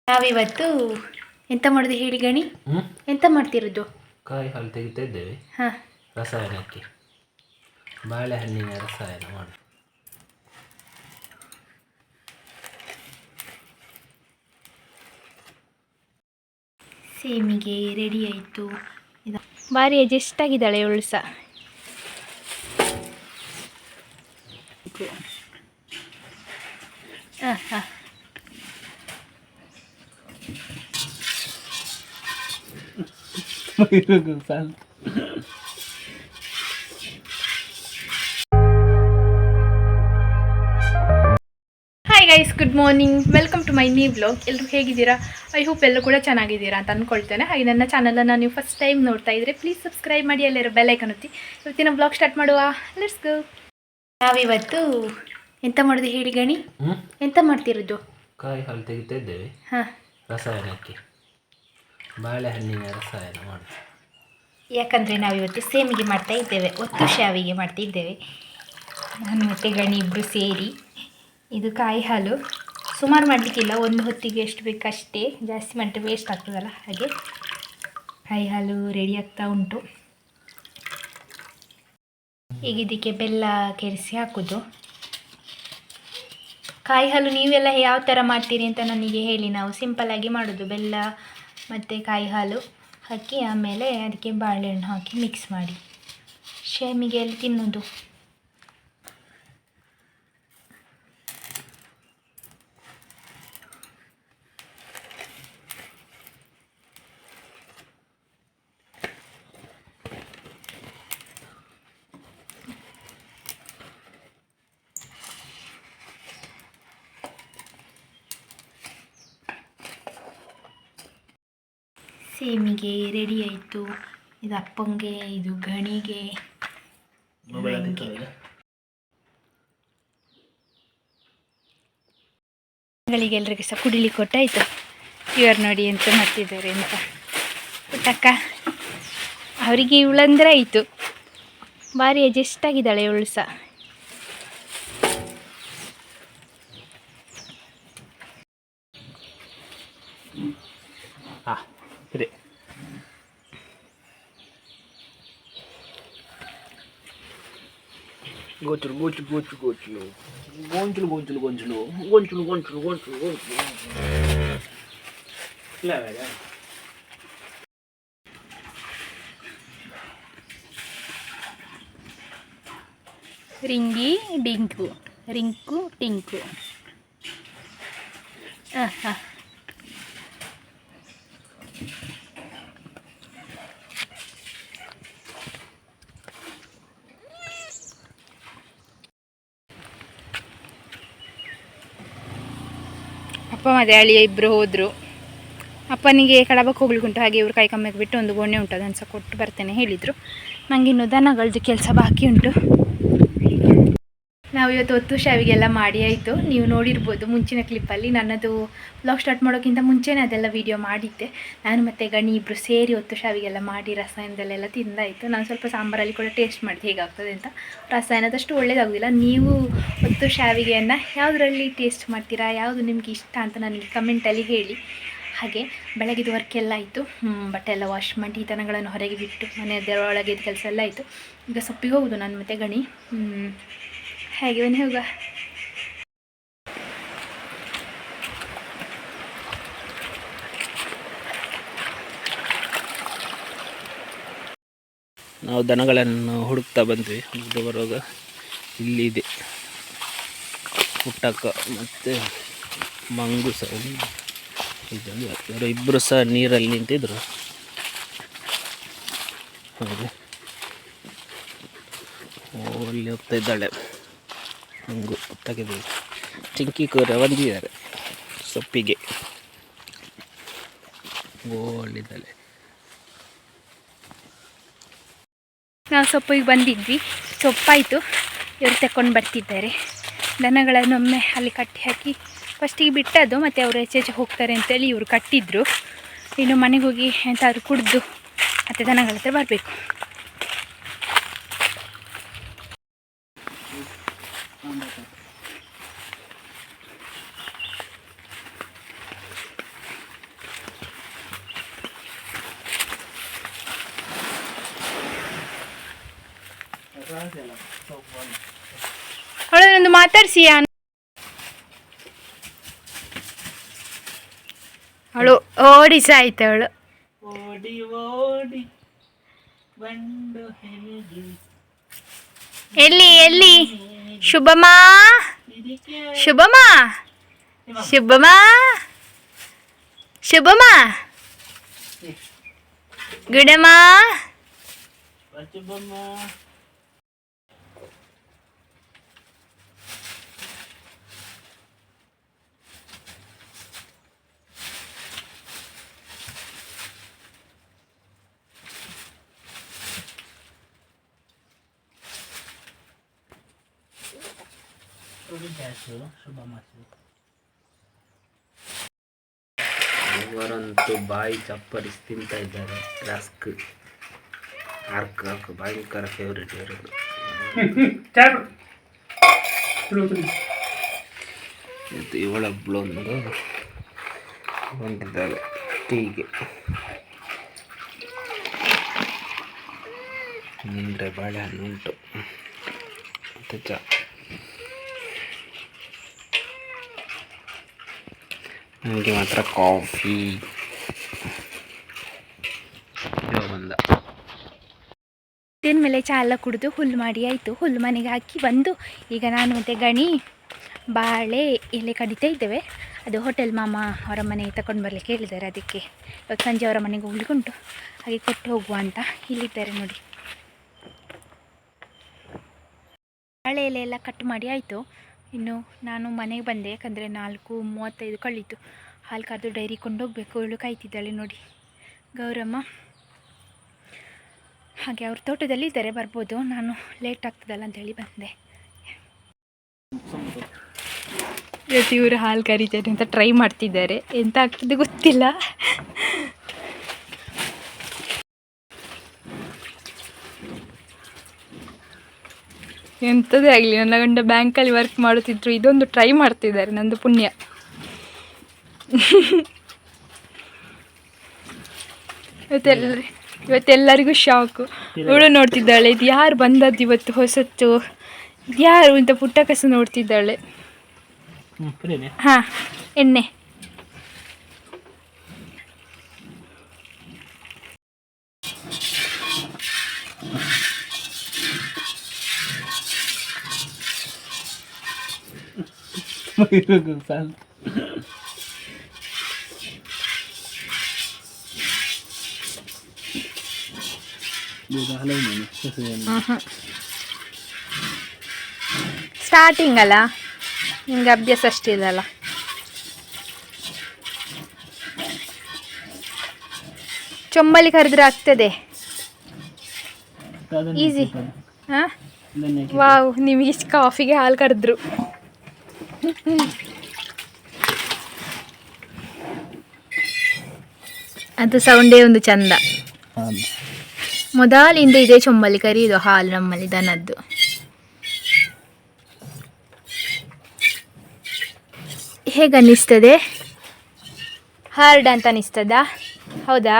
ನಾವಿವತ್ತು ಎಂತ ಮಾಡೋದು ಹೇಳಿ ಗಣಿ? ಎಂತ ಮಾಡ್ತಿರೋದು? ಕಾಯಿ ಹಾಲು ತೆಗಿತಾ ಇದ್ದೇವೆ. ರಸಾಯನಕ್ಕೆ ಬಾಳೆಹಣ್ಣಿನ ರಸಾಯನ ಮಾಡಿ. ಸೇಮಿಗೆ ರೆಡಿ ಆಯಿತು. ಭಾರಿ ಅಡ್ಜಸ್ಟ್ ಆಗಿದ್ದಾಳೆ ಇವಳು ಸಹ. Hi guys, good morning, welcome to my new vlog. ಎಲ್ಲರೂ ಹೇಗಿದ್ದೀರಾ? ಐ ಹೋಪ್ ಎಲ್ಲರೂ ಕೂಡ ಚೆನ್ನಾಗಿದ್ದೀರಾ ಅಂತ ಅಂದ್ಕೊಳ್ತೇನೆ. ಹಾಗೆ ನನ್ನ ಚಾನಲನ್ನು ನೀವು ಫಸ್ಟ್ ಟೈಮ್ ನೋಡ್ತಾ ಇದ್ದರೆ ಪ್ಲೀಸ್ ಸಬ್ಸ್ಕ್ರೈಬ್ ಮಾಡಿ, ಎಲ್ಲರೂ ಬೆಲ್ ಐಕಾನ್ ಒತ್ತಿ. ಇವತ್ತಿನ ವ್ಲಾಗ್ ಸ್ಟಾರ್ಟ್ ಮಾಡುವ. Let's go. ನಾವಿವತ್ತು ಎಂತ ಮಾಡೋದು ಹೇಳಿ ಗಣಿ? ಎಂತ ಮಾಡ್ತಿರೋದು? ಕಾಯಿ ಹಾಲು ತೆಗಿತಾ ಇದ್ದೇವೆ. ರಸಾಯನಕ್ಕೆ ಬಾಳೆಹಣ್ಣಿನ ರಸಾಯನ ಮಾಡಿ. ಯಾಕಂದರೆ ನಾವಿವತ್ತು ಸೇಮಿಗೆ ಮಾಡ್ತಾ ಇದ್ದೇವೆ, ಒತ್ತು ಶಾವಿಗೆ ಮಾಡ್ತಾ ಇದ್ದೇವೆ. ನಾನು ಮತ್ತು ಗಣಿ ಇಬ್ಬರು ಸೇರಿ. ಇದು ಕಾಯಿ ಹಾಲು ಸುಮಾರು ಮಾಡಲಿಕ್ಕಿಲ್ಲ, ಒಂದು ಹೊತ್ತಿಗೆ ಎಷ್ಟು ಬೇಕಷ್ಟೇ, ಜಾಸ್ತಿ ಮಾಡಿದ್ರೆ ವೇಸ್ಟ್ ಆಗ್ತದಲ್ಲ, ಹಾಗೆ ಕಾಯಿ ಹಾಲು ರೆಡಿ ಆಗ್ತಾ ಉಂಟು. ಈಗ ಇದಕ್ಕೆ ಬೆಲ್ಲ ಕೆರೆಸಿ ಹಾಕೋದು. ಕಾಯಿ ಹಾಲು ನೀವೆಲ್ಲ ಯಾವ ಥರ ಮಾಡ್ತೀರಿ ಅಂತ ನನಗೆ ಹೇಳಿ. ನಾವು ಸಿಂಪಲ್ಲಾಗಿ ಮಾಡೋದು, ಬೆಲ್ಲ ಮತ್ತು ಕಾಯಿ ಹಾಲು ಹಾಕಿ ಆಮೇಲೆ ಅದಕ್ಕೆ ಬಾಳೆಹಣ್ಣು ಹಾಕಿ ಮಿಕ್ಸ್ ಮಾಡಿ ಶೇಮಿಗೆ ಎಲ್ಲ ತಿನ್ನೋದು. ಸೇಮಿಗೆ ರೆಡಿ ಆಯಿತು. ಇದು ಅಪ್ಪಂಗೆ, ಇದು ಗಣಿಗೆ, ಗಳಿಗೆಲ್ರಿಗೆ ಸಹ ಕುಡಿಲಿಕ್ಕೆ ಕೊಟ್ಟಾಯಿತು. ಇವರು ನೋಡಿ ಎಂತ ಮಾಡ್ತಿದ್ದಾರೆ ಅಂತ. ಪುಟ್ಟಕ್ಕ ಅವರಿಗೆ ಇವಳಂದ್ರೆ ಆಯಿತು, ಭಾರಿ ಅಡ್ಜಸ್ಟ್ ಆಗಿದ್ದಾಳೆ ಇವಳು ಸಹ. ಗೋಚಲು ಗೋಚಲು ಗೋಚಲು ಗೋಚಲು ಗೊಂಚಲು ಗೊಂಚಲು ಗೊಂಚಲು ಗೊಂಚಲು ಗೊಂಚಲು ಗೊಂಚಲು ಗೊಂಚಲು ಇಲ್ಲ ಬೇಡ. ರಿಂಗಿ ಡಿಂಕು, ರಿಂಕು ಟಿಂಕು. ಅಪ್ಪ ಮತ್ತು ಅಳಿಯ ಇಬ್ಬರು ಹೋದರು. ಅಪ್ಪನಿಗೆ ಕಡಬಕ್ಕೆ ಹೋಗ್ಲಿಕ್ಕುಂಟು, ಹಾಗೆ ಇವರು ಕೈ ಕಮ್ಮಿಗೆ ಬಿಟ್ಟು ಒಂದು ಗೋಣೆ ಉಂಟು, ಅದನ್ನು ಸಹ ಕೊಟ್ಟು ಬರ್ತೇನೆ ಹೇಳಿದರು. ನನಗೆ ಇನ್ನು ದನಗಳದ್ದು ಕೆಲಸ ಬಾಕಿ ಉಂಟು. ನಾವು ಇವತ್ತು ಒತ್ತು ಶಾವಿಗೆಲ್ಲ ಮಾಡಿ ಆಯಿತು. ನೀವು ನೋಡಿರ್ಬೋದು ಮುಂಚಿನ ಕ್ಲಿಪ್ಪಲ್ಲಿ. ನನ್ನದು ವ್ಲಾಗ್ ಸ್ಟಾರ್ಟ್ ಮಾಡೋಕ್ಕಿಂತ ಮುಂಚೆನೇ ಅದೆಲ್ಲ ವೀಡಿಯೋ ಮಾಡಿದ್ದೆ. ನಾನು ಮತ್ತು ಗಣಿ ಇಬ್ಬರು ಸೇರಿ ಒತ್ತು ಶಾವಿಗೆಲ್ಲ ಮಾಡಿ ರಸಾಯನದಲ್ಲೆಲ್ಲ ತಿಂದಾಯಿತು. ನಾನು ಸ್ವಲ್ಪ ಸಾಂಬಾರಲ್ಲಿ ಕೂಡ ಟೇಸ್ಟ್ ಮಾಡಿದೆ ಹೇಗಾಗ್ತದೆ ಅಂತ. ರಸಾಯನದಷ್ಟು ಒಳ್ಳೇದಾಗೋದಿಲ್ಲ. ನೀವು ಒತ್ತು ಶಾವಿಗೆಯನ್ನು ಯಾವುದರಲ್ಲಿ ಟೇಸ್ಟ್ ಮಾಡ್ತೀರಾ, ಯಾವುದು ನಿಮಗೆ ಇಷ್ಟ ಅಂತ ನನಗೆ ಕಮೆಂಟಲ್ಲಿ ಹೇಳಿ. ಹಾಗೆ ಬೆಳಗಿದ ವರ್ಕ್ ಎಲ್ಲ ಆಯಿತು. ಬಟ್ಟೆ ಎಲ್ಲ ವಾಶ್ ಮಾಡಿ ದನಗಳನ್ನು ಹೊರಗೆ ಬಿಟ್ಟು ಮನೆಯದರ ಒಳಗಿದ ಕೆಲಸ ಎಲ್ಲ ಆಯಿತು. ಈಗ ಸೊಪ್ಪಿಗೆ ಹೋಗೋದು ನಾನು ಮತ್ತು ಗಣಿ. ಹೇಗೆ ಬನ್ನಿ ಹೋಗುವ. ನಾವು ದನಗಳನ್ನು ಹುಡುಕ್ತಾ ಬಂದ್ವಿ. ಹುಡುಕ್ತಾ ಬರುವಾಗ ಇಲ್ಲಿದೆ ಪುಟ್ಟಕ್ಕ ಮತ್ತು ಮಂಗು ಸಹ ಇವರು ಇಬ್ಬರು ಸಹ ನೀರಲ್ಲಿ ನಿಂತಿದ್ರು. ಹಾಗೆ ಅಲ್ಲಿ ಹೋಗ್ತಾ ಇದ್ದಾಳೆ ಮಂಗು. ತೆಗೆದು ಚಿಂಕಿ ಕೂರ ಬಂದಿದ್ದಾರೆ ಸೊಪ್ಪಿಗೆ. ಒಳ್ಳಿದ್ದಾಳೆ. ನಾವು ಸೊಪ್ಪಿಗೆ ಬಂದಿದ್ವಿ, ಸೊಪ್ಪಾಯಿತು. ಇವರು ತಗೊಂಡು ಬರ್ತಿದ್ದಾರೆ. ದನಗಳನ್ನೊಮ್ಮೆ ಅಲ್ಲಿ ಕಟ್ಟಿ ಹಾಕಿ ಫಸ್ಟಿಗೆ ಬಿಟ್ಟದ್ದು, ಮತ್ತು ಅವರು ಹೆಚ್ಚೆಚ್ಚೆ ಹೋಗ್ತಾರೆ ಅಂತೇಳಿ ಇವರು ಕಟ್ಟಿದ್ರು. ಇನ್ನು ಮನೆಗೆ ಹೋಗಿ ಎಂತಾದರೂ ಕುಡಿದು ಮತ್ತು ದನಗಳ ಹತ್ರ ಬರಬೇಕು. ಅವಳನ್ನೊಂದು ಮಾತಾಡಿಸಿ ಅವಳು ಓಡಿಸ ಆಯ್ತು ಅವಳು. ಓಡಿ ಓಡಿ ಬಂಡು ಹೆಣಿಗೆ ಎಲ್ಲಿ ಎಲ್ಲಿ ಶುಭಮಾ ಶುಭಮಾ ಶುಭಮಾ ಶುಭಮಾ ಗುಡಮ್ಮ ಬಚ್ಚಬಮ್ಮ ಅವರಂತೂ ಬಾಯಿ ಚಪ್ಪರಿಸಿ ತಿಂತ ಇದ್ದಾರೆ. ರಸ್ಕ್ ಅರ್ಕ ಭಯಂಕರ ಫೇವ್ರೇಟ್ ಇರೋದು. ಇದು ಇವಳೊಬ್ಳೊಂದು ಹೊಂದಿದ್ದಾಳೆ ಟೀಗೆ. ಮುಂದೆ ಬಾಳೆಹಣ್ಣು ಉಂಟು ಮತ್ತು ಚಾ. ನನಗೆ ಮಾತ್ರ ಕಾಫಿ ಬಂದ. ಮೇಲೆ ಚಾ ಎಲ್ಲ ಕುಡಿದು ಹುಲ್ಲು ಮಾಡಿ ಆಯಿತು. ಹುಲ್ಲು ಮನೆಗೆ ಹಾಕಿ ಬಂದು ಈಗ ನಾನು ಮತ್ತು ಗಣಿ ಬಾಳೆ ಎಲೆ ಕಡಿತಾ ಇದ್ದೇವೆ. ಅದು ಹೋಟೆಲ್ ಮಾಮ ಅವರ ಮನೆಗೆ ತಗೊಂಡು ಬರಲಿಕ್ಕೆ ಹೇಳಿದ್ದಾರೆ. ಅದಕ್ಕೆ ಇವತ್ತು ಸಂಜೆ ಅವರ ಮನೆಗೆ ಹೋಗ್ಲಿಕ್ಕುಂಟು, ಹಾಗೆ ಕೊಟ್ಟು ಹೋಗುವ ಅಂತ ಇಲ್ಲಿದ್ದಾರೆ ನೋಡಿ. ಬಾಳೆ ಎಲೆ ಎಲ್ಲ ಕಟ್ ಮಾಡಿ ಆಯಿತು. ಇನ್ನು ನಾನು ಮನೆಗೆ ಬಂದೆ, ಯಾಕಂದರೆ 4:35 ಕಳೀತು. ಹಾಲು ಕರೆದು ಡೈರಿ ಕೊಂಡೋಗಬೇಕು. ಇವಳು ಕಾಯ್ತಿದ್ದಾಳೆ ನೋಡಿ ಗೌರಮ್ಮ. ಹಾಗೆ ಅವ್ರ ತೋಟದಲ್ಲಿ ಇದ್ದಾರೆ, ಬರ್ಬೋದು. ನಾನು ಲೇಟ್ ಆಗ್ತದಲ್ಲ ಅಂತೇಳಿ ಬಂದೆ. ಇವತ್ತು ಇವರು ಹಾಲು ಕರೀತಾರೆ ಅಂತ ಟ್ರೈ ಮಾಡ್ತಿದ್ದಾರೆ. ಎಂತ ಆಗ್ತದೆ ಗೊತ್ತಿಲ್ಲ. ಎಂಥದೇ ಆಗಲಿ, ನನ್ನ ಗಂಡ ಬ್ಯಾಂಕಲ್ಲಿ ವರ್ಕ್ ಮಾಡುತ್ತಿದ್ರು, ಇದೊಂದು ಟ್ರೈ ಮಾಡ್ತಿದ್ದಾರೆ. ನಂದು ಪುಣ್ಯ. ಇವತ್ತೆಲ್ಲರಿಗೂ ಶಾಕು. ಇವಳು ನೋಡ್ತಿದ್ದಾಳೆ, ಇದು ಯಾರು ಬಂದದ್ದು ಇವತ್ತು ಹೊಸತ್ತು, ಯಾರು ಅಂತ ಪುಟ್ಟ ಕಸ ನೋಡ್ತಿದ್ದಾಳೆ. ಹಾಂ, ಎಣ್ಣೆ ಸ್ಟಾರ್ಟಿಂಗ್ ಅಲ್ಲ, ನಿಮ್ಗೆ ಅಭ್ಯಾಸ ಅಷ್ಟಿಲ್ಲಲ್ಲ. ಚೊಂಬಲಿ ಕರೆದ್ರೆ ಆಗ್ತದೆ, ಈಸಿ. ಹಾಂ, ವಾವ್, ನಿಮಗೆ ಕಾಫಿಗೆ ಹಾಲು ಕರೆದ್ರು. ಅದು ಸೌಂಡೇ ಒಂದು ಚಂದ. ಮೊದಲಿಂದ ಇದೇ ಚೊಂಬಲಿ ಕರಿಯೋದು ಹಾಲು ನಮ್ಮಲ್ಲಿ ದನದ್ದು. ಹೇಗನ್ನಿಸ್ತದೆ? ಹಾರ್ಡ್ ಅಂತ ಅನಿಸ್ತದಾ? ಹೌದಾ?